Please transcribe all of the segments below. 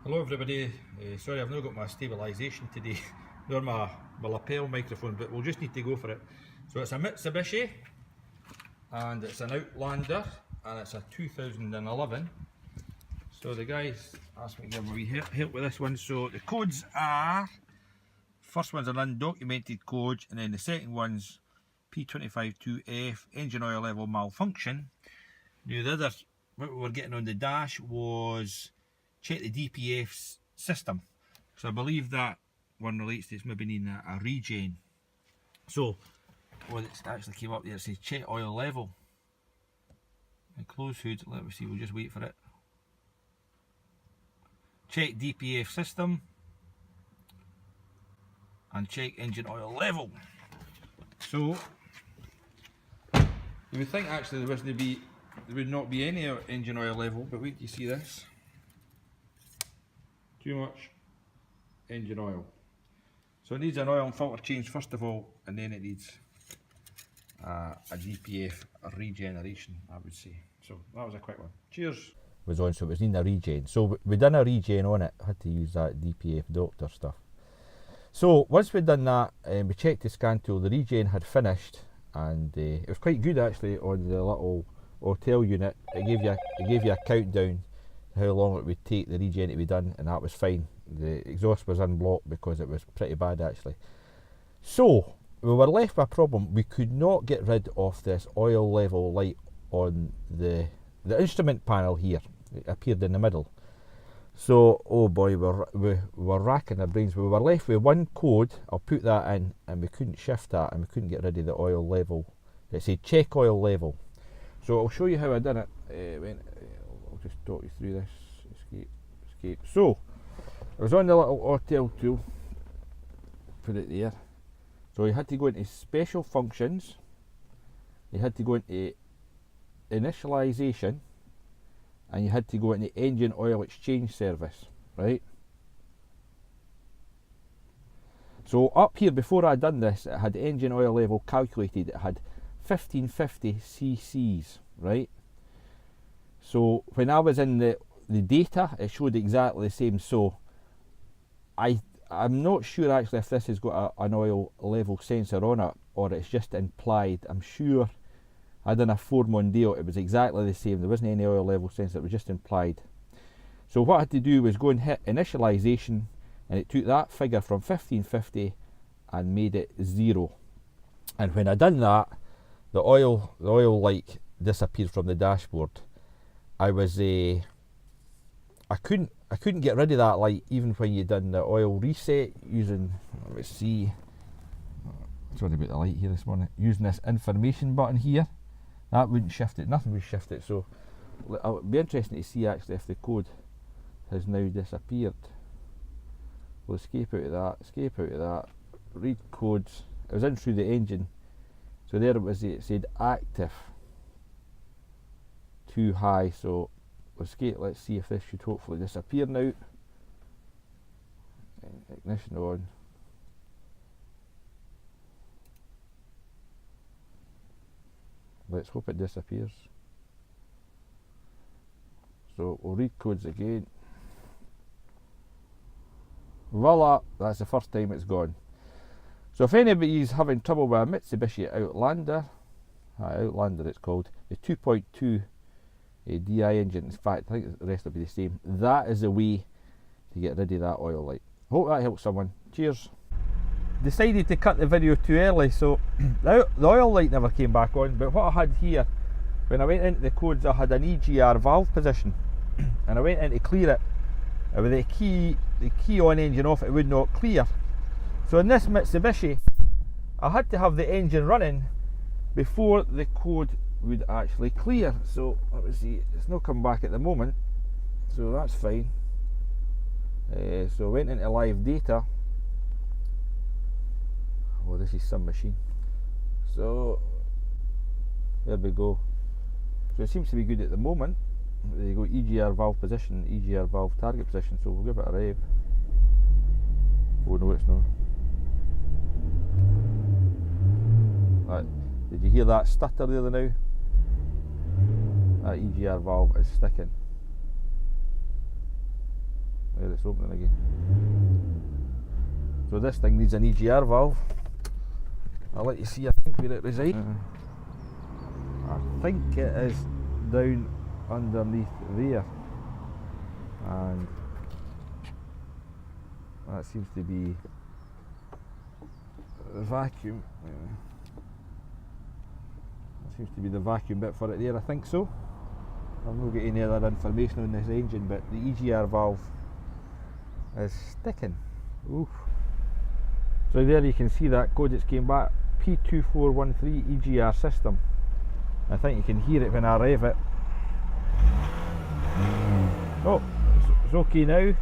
Hello everybody, sorry I've not got my stabilisation today, nor my lapel microphone, but we'll just need to go for it. So it's a Mitsubishi, and it's an Outlander, and it's a 2011. So the guys asked me to give a wee help with this one. So the codes are, first one's an undocumented code, and then the second one's P252F, engine oil level malfunction. Now the other, what we were getting on the dash was check the DPF system. So I believe that one relates to it's maybe needing a regen. So what it's actually came up there, it says check oil level. And close hood, let me see, we'll just wait for it. Check DPF system and check engine oil level. So you would think actually there would not be any engine oil level, but wait till you see this. Too much engine oil. So it needs an oil and filter change first of all, and then it needs a DPF regeneration, I would say. So that was a quick one. Cheers. Was on, so it was needing a regen. So we done a regen on it, had to use that DPF doctor stuff. So once we'd done that, we checked the scan tool, the regen had finished, and it was quite good actually on the little hotel unit. It gave you a countdown how long it would take the regen to be done, and that was fine. The exhaust was unblocked because it was pretty bad actually. So we were left with a problem. We could not get rid of this oil level light on the instrument panel here. It appeared in the middle. So oh boy, we were racking our brains. We were left with one code, I'll put that in, and we couldn't shift that, and we couldn't get rid of the oil level. It said check oil level. So I'll show you how I done it. I'll just talk you through this. Escape. So I was on the little hotel tool, put it there. So you had to go into special functions, you had to go into initialization, and you had to go into engine oil exchange service, right? So up here, before I'd done this, it had engine oil level calculated. It had 1550 cc's, right? So when I was in the data, it showed exactly the same. So I'm not sure actually if this has got an oil level sensor on it, or it's just implied. I'm sure I done a Ford Mondeo, it was exactly the same. There wasn't any oil level sensor, it was just implied. So what I had to do was go and hit initialization, and it took that figure from 1550 and made it 0. And when I done that, the oil light disappeared from the dashboard. I couldn't get rid of that light even when you done the oil reset using, let's see, sorry about the light here this morning, using this information button here. That wouldn't shift it, nothing would shift it. So it'll be interesting to see actually if the code has now disappeared. We'll escape out of that, read codes. It was in through the engine. So there it was, it said active, too high. So we'll escape, let's see if this should hopefully disappear now. Ignition on. Let's hope it disappears. So we'll read codes again. Voila, that's the first time it's gone. So if anybody's having trouble with a Mitsubishi Outlander, Outlander it's called, the 2.2 DI engine, in fact I think the rest will be the same, that is the way to get rid of that oil light. Hope that helps someone. Cheers. Decided to cut the video too early, so the oil light never came back on, but what I had here, when I went into the codes, I had an EGR valve position, and I went in to clear it, and with the key on, engine off, it would not clear. So in this Mitsubishi, I had to have the engine running before the code would actually clear. So let me see, it's not come back at the moment, so that's fine. So I went into live data. Oh, this is some machine. So there we go. So it seems to be good at the moment. There you go, EGR valve position, EGR valve target position. So we'll give it a rev. Oh no, it's not. Did you hear that stutter there now? That EGR valve is sticking. There, it's opening again. So this thing needs an EGR valve. I'll let you see, I think, where it resides. I think it is down underneath there, and that seems to be the vacuum. That seems to be the vacuum bit for it there, I think so. I've not got any other information on this engine, but the EGR valve is sticking. Oof. So there you can see that code that's came back, P2413 EGR system. I think you can hear it when I rev it. Oh, it's okay now.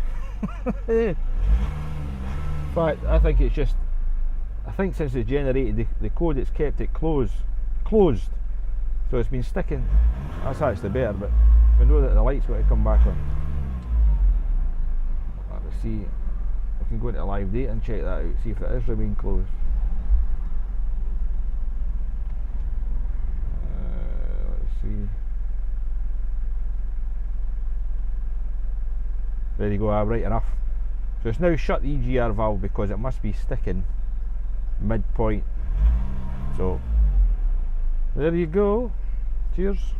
In fact, I think it's just, I think since it generated the code, it's kept it closed. So it's been sticking. That's actually better, but we know that the light's got to come back on. Let's see, we can go into live data and check that out, see if it is remain closed. Let's see. There you go, right enough. So it's now shut the EGR valve because it must be sticking midpoint. So there you go. Cheers.